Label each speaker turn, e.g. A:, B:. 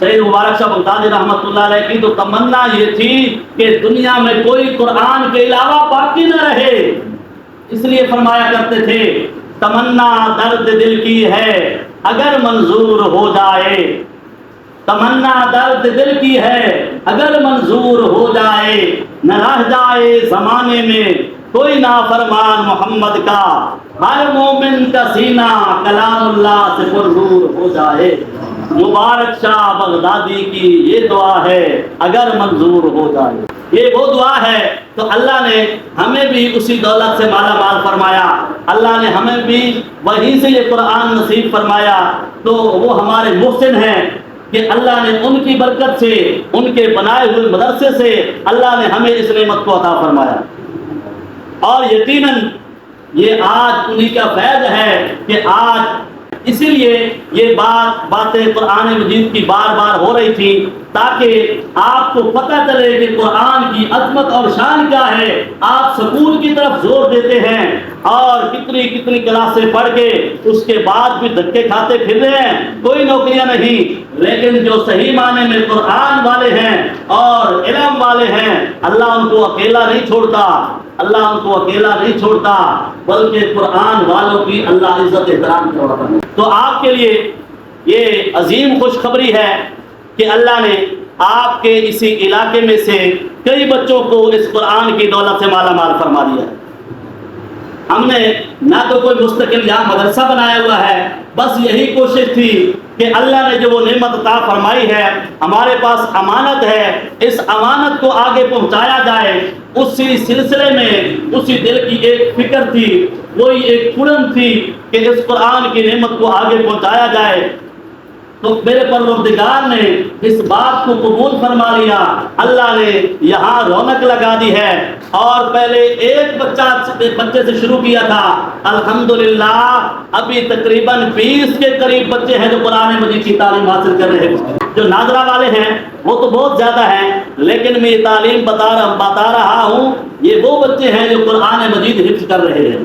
A: سید مبارک شاہ بغدادی رحمۃ اللہ علیہ کی تو تمنا یہ تھی کہ دنیا میں کوئی قرآن کے علاوہ باقی نہ رہے، اس لیے فرمایا کرتے تھے تمنا درد دل کی ہے اگر منظور ہو جائے، تمنا درد دل کی ہے اگر منظور ہو جائے، نہ رہ جائے زمانے میں کوئی نافرمان محمد کا، ہر مومن کا سینہ کلام اللہ سے پرنور ہو جائے۔ مبارک شاہ بغدادی کی یہ دعا ہے اگر منظور ہو جائے، یہ وہ دعا ہے۔ تو اللہ نے ہمیں بھی اسی دولت سے مالا مال فرمایا، اللہ نے ہمیں بھی وہیں سے یہ قرآن نصیب فرمایا، تو وہ ہمارے محسن ہیں کہ اللہ نے ان کی برکت سے، ان کے بنائے ہوئے مدرسے سے اللہ نے ہمیں اس نعمت کو عطا فرمایا۔ اور یقیناً یہ آج انہی کا فیض ہے کہ آج اسی لیے یہ باتیں قرآن مجید کی بار بار ہو رہی تھی تاکہ آپ کو پتہ چلے کہ قرآن کی عظمت اور شان کیا ہے۔ آپ سکول کی طرف زور دیتے ہیں اور کتنی کلاسیں پڑھ کے اس کے بعد بھی دھکے کھاتے پھر رہے ہیں، کوئی نوکریاں نہیں، لیکن جو صحیح معنی میں قرآن والے ہیں اور علم والے ہیں اللہ ان کو اکیلا نہیں چھوڑتا، اللہ ان کو اکیلا نہیں چھوڑتا، بلکہ قرآن والوں کی اللہ عزت احترام کرواتا ہے۔ تو آپ کے لیے یہ عظیم خوشخبری ہے کہ اللہ نے آپ کے اسی علاقے میں سے کئی بچوں کو اس قرآن کی دولت سے مالا مال فرما دیا ہے۔ ہم نے نہ تو کوئی مستقل یہاں مدرسہ بنایا ہوا ہے، بس یہی کوشش تھی کہ اللہ نے جو وہ نعمت عطا فرمائی ہے، ہمارے پاس امانت ہے، اس امانت کو آگے پہنچایا جائے۔ اسی سلسلے میں اسی دل کی ایک فکر تھی، وہی ایک پڑن تھی کہ اس قرآن کی نعمت کو آگے پہنچایا جائے۔ تو میرے پروردگار نے اس بات کو قبول فرما لیا، اللہ نے یہاں رونق لگا دی ہے، اور پہلے ایک بچے سے شروع کیا تھا، الحمدللہ ابھی تقریباً 20 کے قریب بچے ہیں جو قرآن مجید کی تعلیم حاصل کر رہے ہیں۔ جو ناظرہ والے ہیں وہ تو بہت زیادہ ہیں، لیکن میں یہ تعلیم بتا رہا ہوں، یہ وہ بچے ہیں جو قرآن مجید حفظ کر رہے ہیں۔